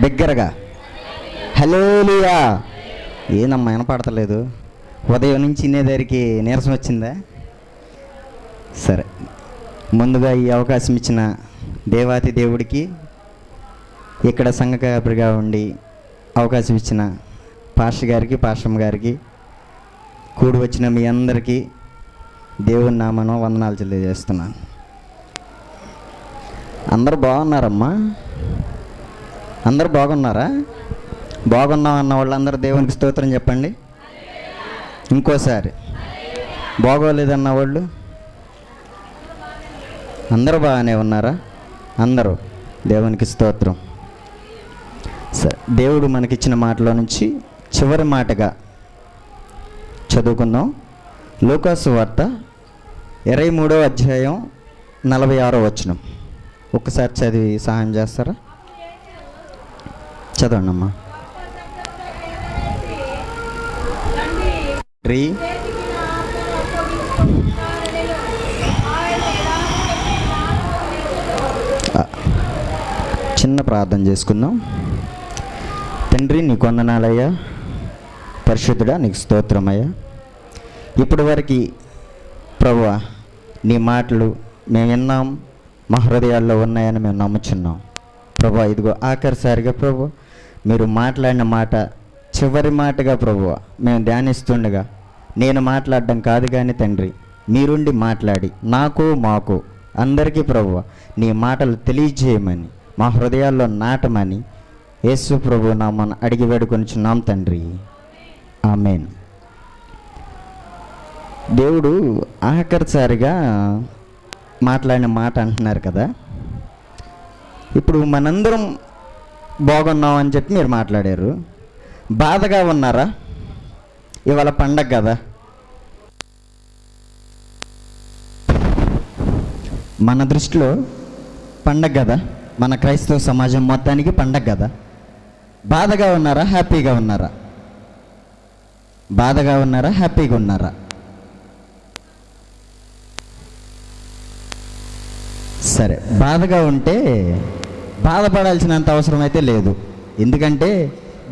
బిగ్గరగా హల్లెలూయా. ఏనమ్మా వినపడతలేదు? ఉదయం నుంచి ఇన్నేదారికి నీరసం వచ్చిందా? సరే, ముందుగా ఈ అవకాశం ఇచ్చిన దేవాతి దేవుడికి, ఇక్కడ సంఘకాపరిగా ఉండి అవకాశం ఇచ్చిన పాస్టర్ గారికి, పాస్టమ్ గారికి, కూడి వచ్చిన మీ అందరికీ దేవుని నామమున వందనాలు తెలియజేస్తున్నాను. అందరూ బాగున్నారమ్మా? అందరూ బాగున్నారా? బాగున్నాం అన్న వాళ్ళందరూ దేవునికి స్తోత్రం చెప్పండి. ఇంకోసారి బాగోలేదన్న వాళ్ళు అందరూ బాగానే ఉన్నారా? అందరూ దేవునికి స్తోత్రం. సరే, దేవుడు మనకిచ్చిన మాటలో నుంచి చివరి మాటగా చదువుకుందాం. లూకాసు వార్త 23వ అధ్యాయం 46వ వచనం. ఒక్కసారి చదివి సహాయం చేస్తారా? చదవండి అమ్మా. చిన్న ప్రార్థన చేసుకుందాం. తండ్రి, నీకు వందనాలయ్యా. పరిశుద్ధుడా, నీకు స్తోత్రమయ్యా. ఇప్పటి వరకు ప్రభువా, నీ మాటలు మేము విన్నాం, మా హృదయాల్లో ఉన్నాయని మేము నమ్ముచున్నాం ప్రభువా. ఇదిగో ఆఖరిసారిగా ప్రభు మీరు మాట్లాడిన మాట చివరి మాటగా ప్రభువా మేము ధ్యానిస్తుండగా, నేను మాట్లాడడం కాదు కానీ తండ్రి, మీరుండి మాట్లాడి నాకు మాకు అందరికీ ప్రభువా నీ మాటలు తెలియజేయమని, మా హృదయాల్లో నాటమని యేసు ప్రభు నామమున అడిగి వేడుకొనుచున్నాం తండ్రి, ఆమేన్. దేవుడు ఆఖరిసారిగా మాట్లాడిన మాట అంటున్నారు కదా. ఇప్పుడు మనందరం బాగున్నాం అని చెప్పి మీరు మాట్లాడారు. బాధగా ఉన్నారా? ఇవాళ పండగ కదా. మన దృష్టిలో పండగ కదా, మన క్రైస్తవ సమాజం మొత్తానికి పండగ కదా. బాధగా ఉన్నారా? హ్యాపీగా ఉన్నారా? బాధగా ఉన్నారా? హ్యాపీగా ఉన్నారా? సరే, బాధగా ఉంటే బాధపడాల్సినంత అవసరం అయితే లేదు. ఎందుకంటే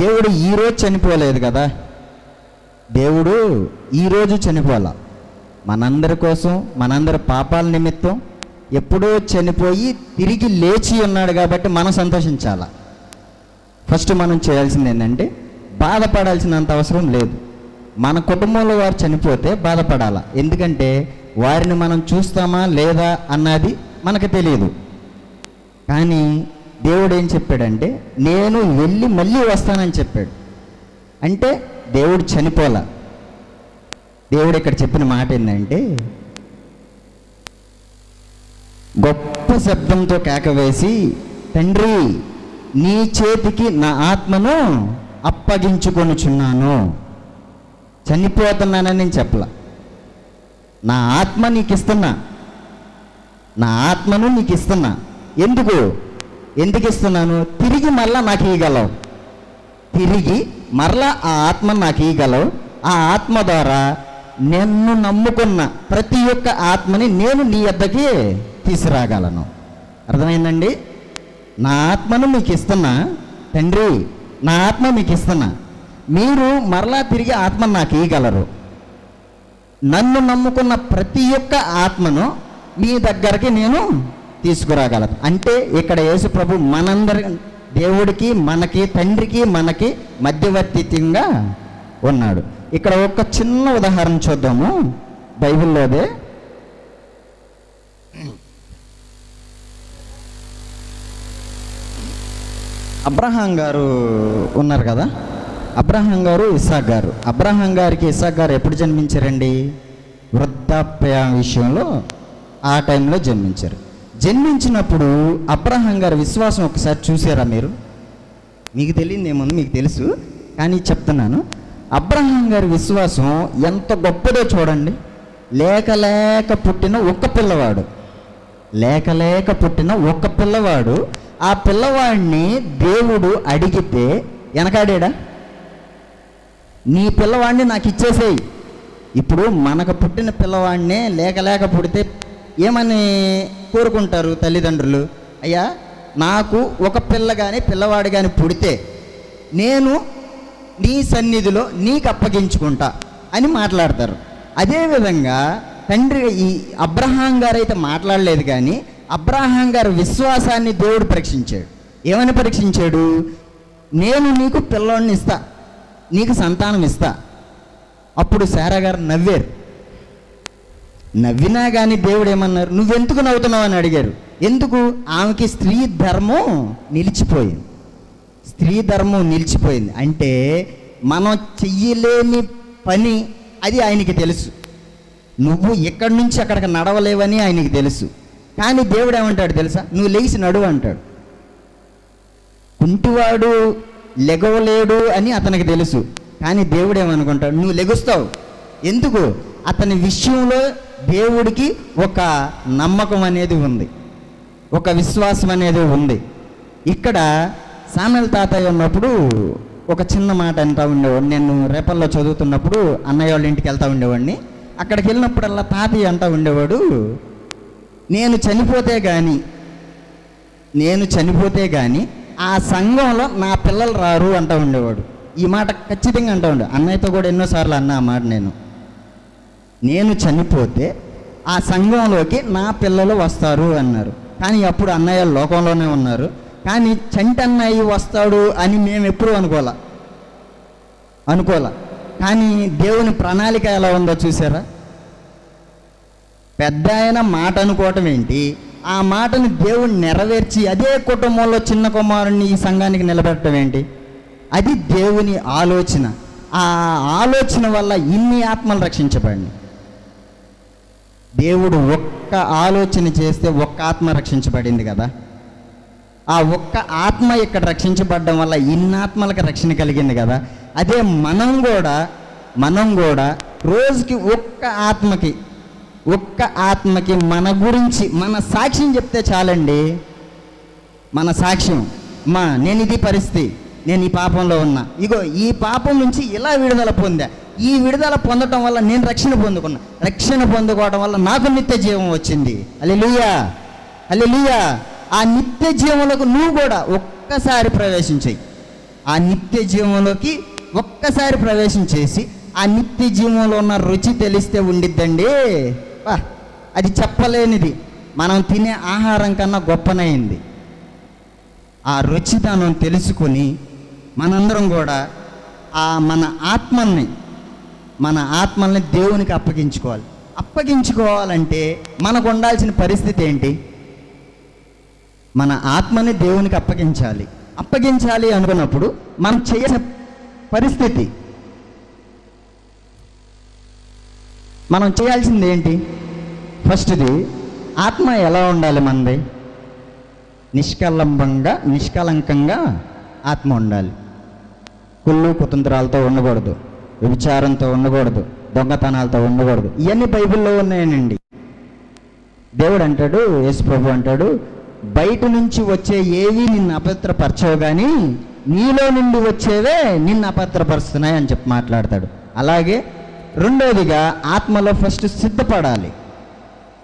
దేవుడు ఈరోజు చనిపోలేదు కదా. దేవుడు ఈరోజు చనిపోలా, మనందరి కోసం, మనందరి పాపాల నిమిత్తం ఎప్పుడో చనిపోయి తిరిగి లేచి ఉన్నాడు కాబట్టి మనం సంతోషించాలా. ఫస్ట్ మనం చేయాల్సింది ఏంటంటే బాధపడాల్సినంత అవసరం లేదు. మన కుటుంబంలో వారు చనిపోతే బాధపడాలా. ఎందుకంటే వారిని మనం చూస్తామా లేదా అన్నది మనకు తెలియదు. కానీ దేవుడు ఏం చెప్పాడంటే నేను వెళ్ళి మళ్ళీ వస్తానని చెప్పాడు. అంటే దేవుడు చనిపోలా. దేవుడు ఇక్కడ చెప్పిన మాట ఏంటంటే, గొప్ప శబ్దంతో కేక వేసి, తండ్రి నీ చేతికి నా ఆత్మను అప్పగించుకొనుచున్నాను. చనిపోతున్నానని నేను చెప్పలా, నా ఆత్మ నీకు ఇస్తున్నా, నా ఆత్మను నీకు ఇస్తున్నా. ఎందుకు ఇస్తున్నాను? తిరిగి మరలా నాకు ఇవ్వగలవు. తిరిగి మరలా ఆ ఆత్మను నాకు ఇవ్వగలవు. ఆ ఆత్మ ద్వారా నిన్ను నమ్ముకున్న ప్రతి ఒక్క ఆత్మని నేను నీ వద్దకి తీసుకురాగలను. అర్థమైందండి? నా ఆత్మను మీకు ఇస్తున్నా తండ్రి, నా ఆత్మ మీకు ఇస్తున్నా. మీరు మరలా తిరిగి ఆత్మను నాకు ఇవ్వగలరు. నన్ను నమ్ముకున్న ప్రతి ఒక్క ఆత్మను మీ దగ్గరికి నేను తీసుకురాగలను. అంటే ఇక్కడ యేసు ప్రభు మనందరి, దేవుడికి మనకి, తండ్రికి మనకి మధ్యవర్తిత్వంగా ఉన్నాడు. ఇక్కడ ఒక చిన్న ఉదాహరణ చూద్దాము బైబిల్లోదే. అబ్రహాం గారు ఉన్నారు కదా, అబ్రహాం గారు, ఇస్సాక్ గారు. అబ్రహాం గారికి ఇస్సాక్ గారు ఎప్పుడు జన్మించారండి? వృద్ధాప్య విషయంలో ఆ టైంలో జన్మించారు. జన్మించినప్పుడు అబ్రహాం గారి విశ్వాసం ఒకసారి చూసారా మీరు? మీకు తెలియదు ఏముంది, మీకు తెలుసు కానీ చెప్తున్నాను. అబ్రహాం గారి విశ్వాసం ఎంత గొప్పదో చూడండి. లేక పుట్టిన ఒక్క పిల్లవాడు, ఆ పిల్లవాడిని దేవుడు అడిగితే వెనకాడా? నీ పిల్లవాడిని నాకు ఇచ్చేసేయి. ఇప్పుడు మనకు పుట్టిన పిల్లవాడినే లేక పుడితే ఏమని కోరుకుంటారు తల్లిదండ్రులు? అయ్యా నాకు ఒక పిల్ల కానీ పిల్లవాడు కానీ పుడితే నేను నీ సన్నిధిలో నీకు అప్పగించుకుంటా అని మాట్లాడతారు. అదేవిధంగా తండ్రి ఈ అబ్రహాం గారు అయితే మాట్లాడలేదు, కానీ అబ్రహాం గారి విశ్వాసాన్ని దేవుడు పరీక్షించాడు. ఏమని పరీక్షించాడు? నేను నీకు పిల్లోడిని ఇస్తా, నీకు సంతానం ఇస్తా. అప్పుడు శారా గారు నవ్వారు. నవ్వినా కానీ దేవుడు ఏమన్నారు? నువ్వెందుకు నవ్వుతున్నావు అని అడిగారు. ఎందుకు? ఆమెకి స్త్రీ ధర్మం నిలిచిపోయింది. స్త్రీ ధర్మం నిలిచిపోయింది అంటే మనం చెయ్యలేని పని అది ఆయనకి తెలుసు. నువ్వు ఎక్కడి నుంచి అక్కడికి నడవలేవని ఆయనకి తెలుసు. కానీ దేవుడు ఏమంటాడు తెలుసా? నువ్వు లేచి నడువు అంటాడు. కుంటివాడు లెగవలేడు అని అతనికి తెలుసు, కానీ దేవుడు ఏమనుకుంటాడు? నువ్వు లెగుస్తావు. ఎందుకు? అతని విషయంలో దేవుడికి ఒక నమ్మకం అనేది ఉంది, ఒక విశ్వాసం అనేది ఉంది. ఇక్కడ సామెల తాతయ్య ఉన్నప్పుడు ఒక చిన్న మాట అంటూ ఉండేవాడు. నేను రేపల్లో చదువుతున్నప్పుడు అన్నయ్య వాళ్ళ ఇంటికి వెళ్తూ ఉండేవాడిని. అక్కడికి వెళ్ళినప్పుడల్లా తాతయ్య అంటూ ఉండేవాడు, నేను చనిపోతే కానీ ఆ సంఘంలో నా పిల్లలు రారు అంటూ ఉండేవాడు. ఈ మాట ఖచ్చితంగా అంటూ ఉండే. అన్నయ్యతో కూడా ఎన్నోసార్లు అన్నా ఆ మాట. నేను చనిపోతే ఆ సంఘంలోకి నా పిల్లలు వస్తారు అన్నారు. కానీ అప్పుడు అన్నయ్య లోకంలోనే ఉన్నారు. కానీ చంటి అన్నయ్య వస్తాడు అని మేము ఎప్పుడూ అనుకోలే. కానీ దేవుని ప్రణాళిక ఎలా ఉందో చూసారా? పెద్ద ఆయన మాట అనుకోవటం ఏంటి, ఆ మాటను దేవుడు నెరవేర్చి అదే కుటుంబంలో చిన్న కుమారుణ్ణి ఈ సంఘానికి నిలబెట్టడం ఏంటి? అది దేవుని ఆలోచన. ఆ ఆలోచన వల్ల ఇన్ని ఆత్మలు రక్షించబడినాయి. దేవుడు ఒక్క ఆలోచన చేస్తే ఒక్క ఆత్మ రక్షించబడింది కదా. ఆ ఒక్క ఆత్మ ఇక్కడ రక్షించబడడం వల్ల ఇన్ని ఆత్మలకు రక్షణ కలిగింది కదా. అదే మనం కూడా రోజుకి ఒక్క ఆత్మకి మన గురించి మన సాక్ష్యం చెప్తే చాలండి. మన సాక్ష్యం, నేను ఇది పరిస్థితి, నేను ఈ పాపంలో ఉన్నా, ఇగో ఈ పాపం నుంచి ఇలా విడుదల పొందా, ఈ విడుదల పొందటం వల్ల నేను రక్షణ పొందుకోవడం వల్ల నాకు నిత్య జీవం వచ్చింది. హల్లెలూయా. ఆ నిత్య జీవంలోకి నువ్వు కూడా ఒక్కసారి ప్రవేశించేయి. ఆ నిత్య జీవంలోకి ఒక్కసారి ప్రవేశం చేసి ఆ నిత్య జీవంలో ఉన్న రుచి తెలిస్తే ఉండిద్దండి. అది చెప్పలేనిది. మనం తినే ఆహారం కన్నా గొప్పనైంది. ఆ రుచితనం తెలుసుకొని మనందరం కూడా మన ఆత్మల్ని దేవునికి అప్పగించుకోవాలంటే మనకు ఉండాల్సిన పరిస్థితి ఏంటి? మన ఆత్మని దేవునికి అప్పగించాలి అనుకున్నప్పుడు మనం చేయాల్సిన పరిస్థితి, మనం చేయాల్సింది ఏంటి? ఫస్ట్ది, ఆత్మ ఎలా ఉండాలి? మనది నిష్కలంకంగా ఆత్మ ఉండాలి. కుళ్ళు కుతంత్రాలతో ఉండకూడదు, వ్యభిచారంతో ఉండకూడదు, దొంగతనాలతో ఉండకూడదు. ఇవన్నీ బైబిల్లో ఉన్నాయనండి. దేవుడు అంటాడు, యేసు ప్రభు అంటాడు, బయట నుంచి వచ్చే ఏవి నిన్ను అపవిత్రపరచవు కానీ నీలో నుండి వచ్చేవే నిన్ను అపవిత్రపరుస్తున్నాయి అని చెప్పి మాట్లాడతాడు. అలాగే రెండోదిగా ఆత్మలో ఫస్ట్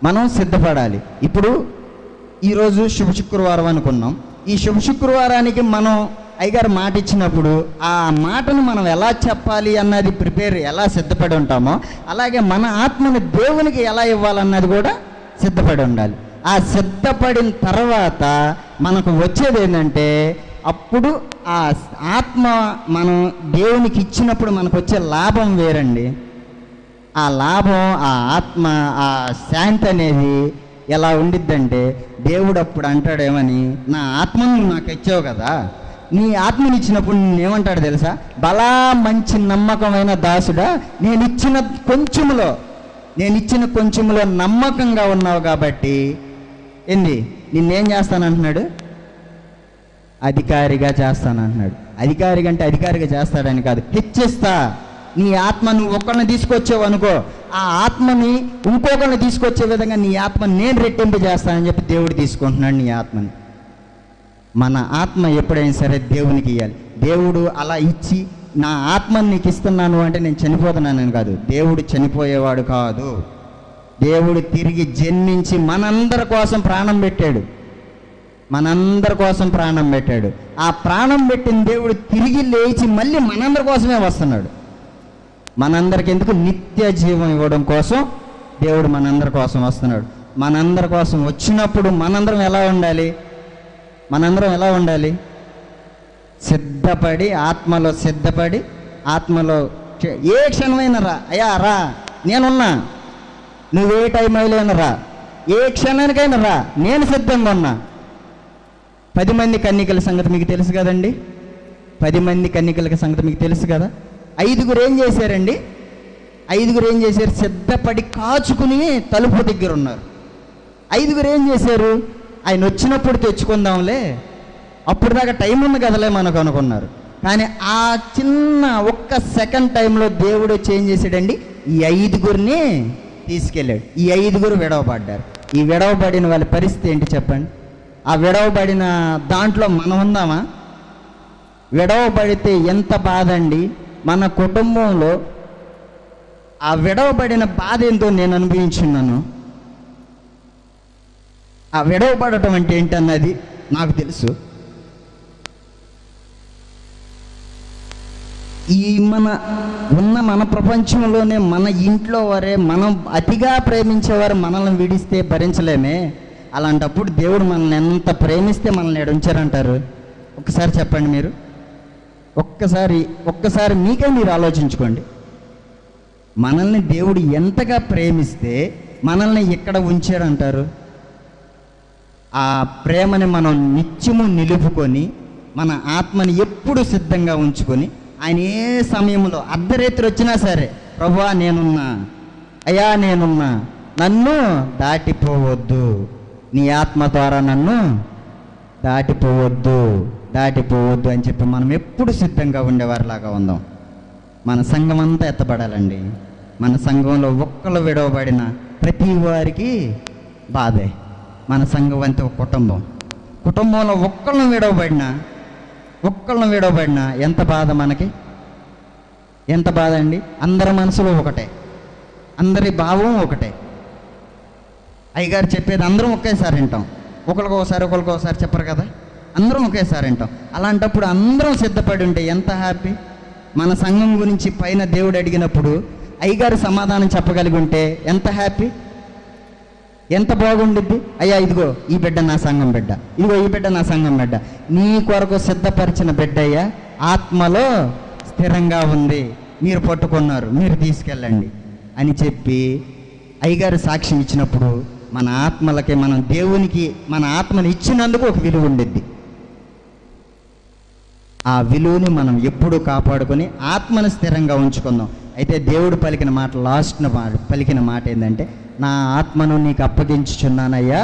మనం సిద్ధపడాలి. ఇప్పుడు ఈరోజు శుభ శుక్రవారం అనుకున్నాం. ఈ శుభ శుక్రవారానికి మనం అయ్యగారు మాట ఇచ్చినప్పుడు ఆ మాటను మనం ఎలా చెప్పాలి అన్నది ఎలా సిద్ధపడి ఉంటామో, అలాగే మన ఆత్మను దేవునికి ఎలా ఇవ్వాలన్నది కూడా సిద్ధపడి ఉండాలి. ఆ సిద్ధపడిన తర్వాత మనకు వచ్చేది ఏంటంటే, అప్పుడు ఆ ఆత్మ మనం దేవునికి ఇచ్చినప్పుడు మనకు వచ్చే లాభం వేరండి. ఆ లాభం, ఆ ఆత్మ, ఆ శాంతి అనేది ఎలా ఉండిద్దంటే, దేవుడు అప్పుడు అంటాడేమని, నా ఆత్మను నాకు ఇచ్చావు కదా, నీ ఆత్మని ఇచ్చినప్పుడు నేనేమంటాడు తెలుసా? బలా మంచి నమ్మకమైన దాసుడా, నేను ఇచ్చిన కొంచెములో నమ్మకంగా ఉన్నావు కాబట్టి నిన్నేం చేస్తానంటున్నాడు? అధికారిగా చేస్తానంటున్నాడు. అధికారిగా చేస్తాడని కాదు, హెచ్చిస్తా. నీ ఆత్మ నువ్వు ఒకరిని తీసుకొచ్చావు అనుకో, ఆ ఆత్మని ఇంకొకరిని తీసుకొచ్చే విధంగా నీ ఆత్మని నేను రెట్టింపు చేస్తానని చెప్పి దేవుడు తీసుకుంటున్నాడు నీ ఆత్మని. మన ఆత్మ ఎప్పుడైనా సరే దేవునికి ఇవ్వాలి. దేవుడు అలా ఇచ్చి నా ఆత్మని నీకు ఇస్తున్నాను అంటే నేను చనిపోతున్నానని కాదు. దేవుడు చనిపోయేవాడు కాదు. దేవుడు తిరిగి జన్మించి మనందరి కోసం ప్రాణం పెట్టాడు. మనందరి కోసం ప్రాణం పెట్టాడు. ఆ ప్రాణం పెట్టిన దేవుడు తిరిగి లేచి మళ్ళీ మనందరి కోసమే వస్తున్నాడు. మనందరికి ఎందుకు? నిత్య జీవం ఇవ్వడం కోసం దేవుడు మనందరి కోసం వస్తున్నాడు. మనందరి కోసం వచ్చినప్పుడు మనందరం ఎలా ఉండాలి? సిద్ధపడి, ఆత్మలో సిద్ధపడి, ఆత్మలో ఏ క్షణమైనా రా, అయ్యా రా, నేనున్నా, నువ్వే టైం అయినా రా, ఏ క్షణానికైనా రా, నేను సిద్ధంగా ఉన్నా. 10 మంది కన్యకల సంగతి మీకు తెలుసు కదండి. 10 మంది కన్యకల సంగతి మీకు తెలుసు కదా. 5 ఏం చేశారండి? 5 ఏం చేశారు? సిద్ధపడి కాచుకుని తలుపు దగ్గర ఉన్నారు. 5 ఏం చేశారు? ఆయన వచ్చినప్పుడు తెచ్చుకుందాంలే, అప్పుడు దాకా టైం ఉంది కదలే మనకు అనుకున్నారు. కానీ ఆ చిన్న ఒక్క సెకండ్ టైంలో దేవుడు వచ్చి ఏం చేశాడండి? ఈ 5 తీసుకెళ్ళాడు. ఈ 5 విడవబడ్డారు. ఈ విడవబడిన వాళ్ళ పరిస్థితి ఏంటి చెప్పండి? ఆ విడవబడిన దాంట్లో మనం ఉందామా? విడవబడితే ఎంత బాధ అండి. మన కుటుంబంలో ఆ విడవబడిన బాధ ఏంటో నేను అనుభవించున్నాను. ఆ విడవబడటం అంటే ఏంటన్నది నాకు తెలుసు. ఈ మన ప్రపంచంలోనే మన ఇంట్లో వారే మనం అతిగా ప్రేమించేవారు మనల్ని విడిస్తే భరించలేమే. అలాంటప్పుడు దేవుడు మనల్ని ఎంత ప్రేమిస్తే మనల్ని ఉంచారంటారు? ఒక్కసారి చెప్పండి మీరు. ఒక్కసారి మీకే మీరు ఆలోచించుకోండి. మనల్ని దేవుడు ఎంతగా ప్రేమిస్తే మనల్ని ఎక్కడ ఉంచాడంటారు? ఆ ప్రేమని మనం నిత్యము నిలుపుకొని మన ఆత్మని ఎప్పుడు సిద్ధంగా ఉంచుకొని ఆయన ఏ సమయంలో అర్ధరాత్రి వచ్చినా సరే, ప్రభువా నేనున్నా, అయ్యా నేనున్నా, నన్ను దాటిపోవద్దు, నీ ఆత్మ ద్వారా నన్ను దాటిపోవద్దు అని చెప్పి మనం ఎప్పుడు సిద్ధంగా ఉండేవారిలాగా ఉందాం. మన సంఘం అంతా ఎత్తబడాలండి. మన సంఘంలో ఒక్కళ్ళు విడవబడిన ప్రతి వారికి బాధే. మన సంఘం అంతా ఒక కుటుంబంలో ఒక్కళ్ళను విడవబడినా ఎంత బాధ మనకి, ఎంత బాధ అండి. అందరి మనసులో ఒకటే, అందరి భావం ఒకటే. అయ్యగారు చెప్పేది అందరం ఒకేసారి వింటాం. ఒకరికొకసారి చెప్పరు కదా, అందరం ఒకేసారి వింటాం. అలాంటప్పుడు అందరం సిద్ధపడి ఉంటే ఎంత హ్యాపీ. మన సంఘం గురించి పైన దేవుడు అడిగినప్పుడు అయ్యగారు సమాధానం చెప్పగలిగి ఉంటే ఎంత హ్యాపీ, ఎంత బాగుండిద్ది. అయ్యా ఇదిగో ఈ బిడ్డ నా సంఘం బిడ్డ, ఇదిగో ఈ బిడ్డ నా సంఘం బిడ్డ, నీ కొరకు సిద్ధపరిచిన బిడ్డ అయ్యా ఆత్మలో స్థిరంగా ఉంది, మీరు పట్టుకున్నారు, మీరు తీసుకెళ్ళండి అని చెప్పి అయ్యగారు సాక్ష్యం ఇచ్చినప్పుడు మన ఆత్మలకి, మనం దేవునికి మన ఆత్మని ఇచ్చినందుకు ఒక విలువ ఉండిద్ది. ఆ విలువని మనం ఎప్పుడూ కాపాడుకొని ఆత్మను స్థిరంగా ఉంచుకుందాం. అయితే దేవుడు పలికిన మాట, పలికిన మాట ఏంటంటే, నా ఆత్మను నీకు అప్పగించుచున్నానయ్యా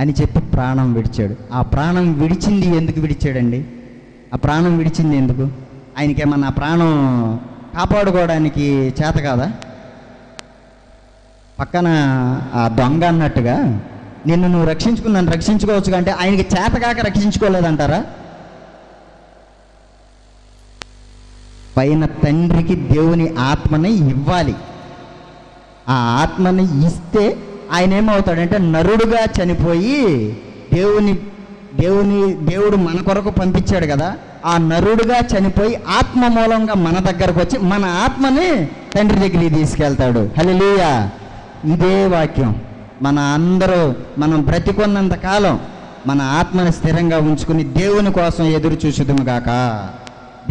అని చెప్పి ప్రాణం విడిచాడు. ఆ ప్రాణం విడిచింది ఎందుకు విడిచాడండి? ఆ ప్రాణం విడిచింది ఎందుకు? ఆయనకేమన్నా ప్రాణం కాపాడుకోవడానికి చేత కాదా? పక్కన ఆ దొంగ అన్నట్టుగా నిన్ను నువ్వు నన్ను రక్షించుకోవచ్చు అంటే ఆయనకి చేతగాక రక్షించుకోలేదంటారా? పైన తండ్రికి దేవుని ఆత్మని ఇవ్వాలి. ఆ ఆత్మని ఇస్తే ఆయన ఏమవుతాడంటే నరుడుగా చనిపోయి దేవుడు మన కొరకు పంపించాడు కదా, ఆ నరుడుగా చనిపోయి ఆత్మ మూలంగా మన దగ్గరకు వచ్చి మన ఆత్మని తండ్రి దగ్గరికి తీసుకెళ్తాడు. హల్లెలూయా. ఇదే వాక్యం. మనం బ్రతికున్నంత కాలం మన ఆత్మని స్థిరంగా ఉంచుకుని దేవుని కోసం ఎదురు చూసుదుము గాక.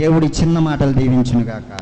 దేవుడి చిన్న మాటలు దీవించును గాక.